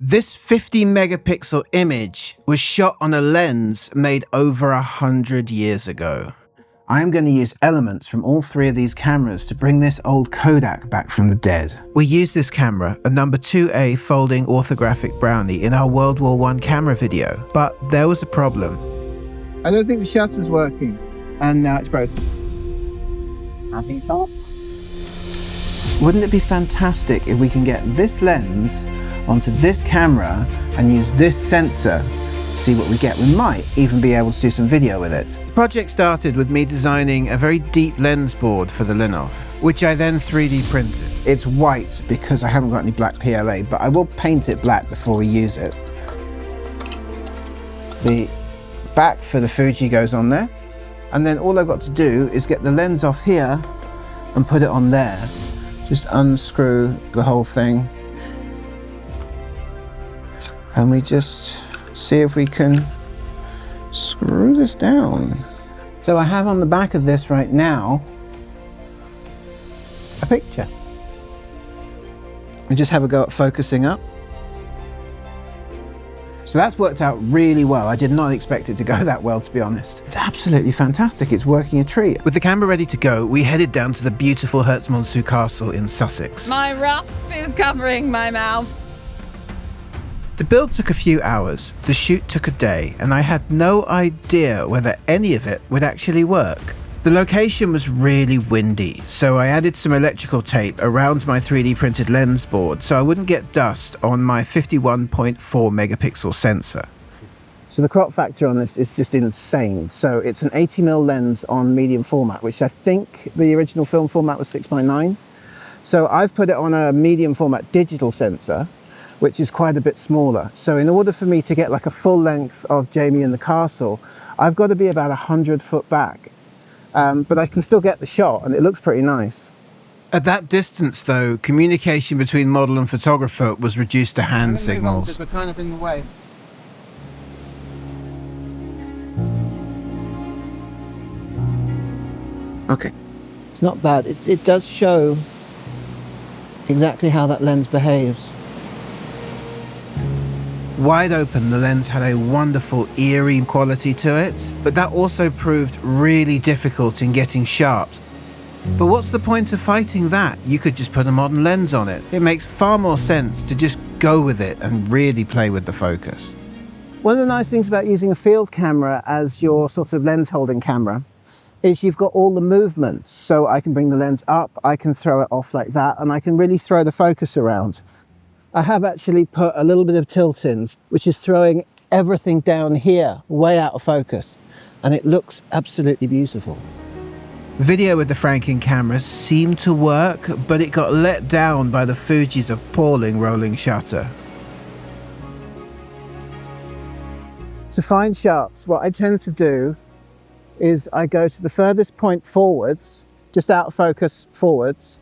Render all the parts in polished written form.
This 50 megapixel image was shot on a lens made over 100 years ago. I'm going to use elements from all three of these cameras to bring this old Kodak back from the dead. We used this camera, a number 2A folding orthographic brownie, in our World War I camera video, but there was a problem. I don't think the shutter's working, and now it's broken. Happy thoughts? Wouldn't it be fantastic if we can get this lens onto this camera and use this sensor to see what we get? We might even be able to do some video with it. The project started with me designing a very deep lens board for the Linhof, which I then 3D printed. It's white because I haven't got any black PLA, but I will paint it black before we use it. The back for the Fuji goes on there, and then all I've got to do is get the lens off here and put it on there. Just unscrew the whole thing, and we just see if we can screw this down. So I have on the back of this right now a picture. And just have a go at focusing up. So that's worked out really well. I did not expect it to go that well, to be honest. It's absolutely fantastic. It's working a treat. With the camera ready to go, we headed down to the beautiful Herstmonceux Castle in Sussex. My ruff is covering my mouth. The build took a few hours, the shoot took a day, and I had no idea whether any of it would actually work. The location was really windy, so I added some electrical tape around my 3D printed lens board so I wouldn't get dust on my 51.4 megapixel sensor. So the crop factor on this is just insane. So it's an 80mm lens on medium format, which I think the original film format was 6x9. So I've put it on a medium format digital sensor, which is quite a bit smaller. So in order for me to get like a full length of Jamie in the castle, I've got to be about 100 foot back. But I can still get the shot, and it looks pretty nice. At that distance, though, communication between model and photographer was reduced to hand signals. Because we're kind of in the way. Okay. It's not bad. It does show exactly how that lens behaves. Wide open, the lens had a wonderful eerie quality to it, but that also proved really difficult in getting sharps. But what's the point of fighting that? You could just put a modern lens on it. It makes far more sense to just go with it and really play with the focus. One of the nice things about using a field camera as your sort of lens holding camera is you've got all the movements. So I can bring the lens up, I can throw it off like that, and I can really throw the focus around. I have actually put a little bit of tilt in, which is throwing everything down here, way out of focus, and it looks absolutely beautiful. Video with the Frankencamera seemed to work, but it got let down by the Fuji's appalling rolling shutter. To find sharps, what I tend to do is I go to the furthest point forwards, just out of focus forwards,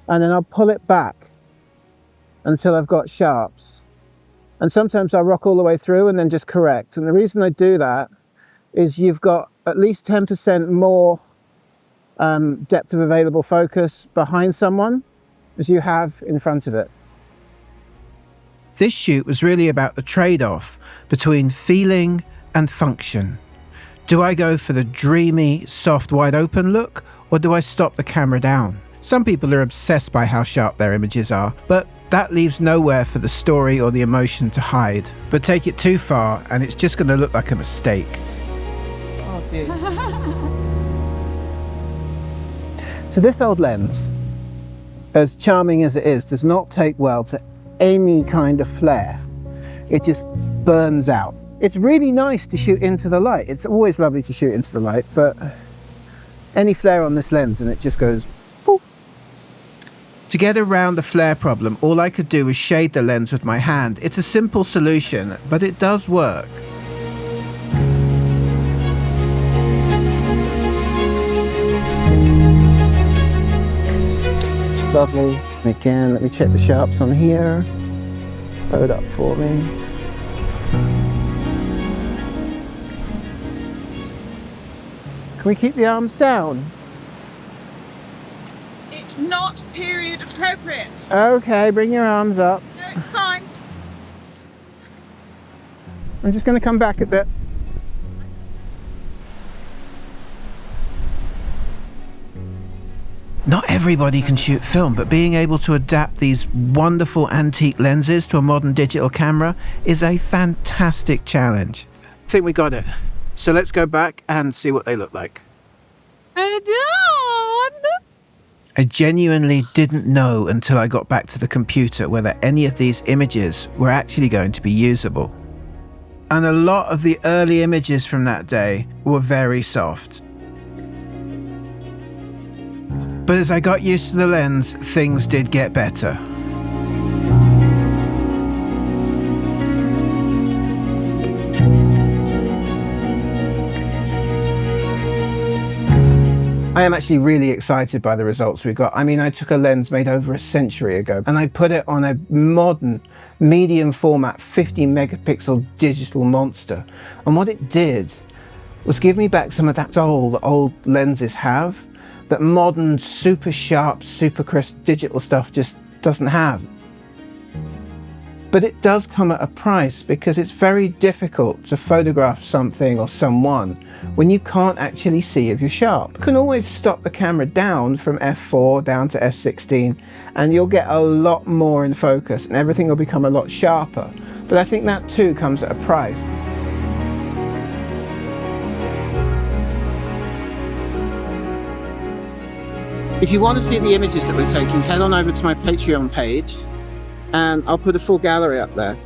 and then I'll pull it back until I've got sharps. And sometimes I'll rock all the way through and then just correct. And the reason I do that is you've got at least 10% more depth of available focus behind someone as you have in front of it. This shoot was really about the trade-off between feeling and function. Do I go for the dreamy, soft, wide open look, or do I stop the camera down? Some people are obsessed by how sharp their images are, but that leaves nowhere for the story or the emotion to hide. But take it too far and it's just going to look like a mistake. Oh dear. So this old lens, as charming as it is, does not take well to any kind of flare. It just burns out. It's really nice to shoot into the light. It's always lovely to shoot into the light, but any flare on this lens and it just goes poof. To get around the flare problem, all I could do was shade the lens with my hand. It's a simple solution, but it does work. Lovely. Again, let me check the sharps on here. Load up for me. Can we keep the arms down? It's not period appropriate. Okay, bring your arms up. No, it's fine. I'm just going to come back a bit. Not everybody can shoot film, but being able to adapt these wonderful antique lenses to a modern digital camera is a fantastic challenge. I think we got it. So let's go back and see what they look like. I don't. I genuinely didn't know until I got back to the computer whether any of these images were actually going to be usable. And a lot of the early images from that day were very soft. But as I got used to the lens, things did get better. I am actually really excited by the results we got. I mean, I took a lens made over a century ago and I put it on a modern medium format 50 megapixel digital monster. And what it did was give me back some of that soul that old lenses have, that modern super sharp, super crisp digital stuff just doesn't have. But it does come at a price, because it's very difficult to photograph something or someone when you can't actually see if you're sharp. You can always stop the camera down from f4 down to f16 and you'll get a lot more in focus and everything will become a lot sharper. But I think that too comes at a price. If you want to see the images that we're taking, head on over to my Patreon page and I'll put a full gallery up there.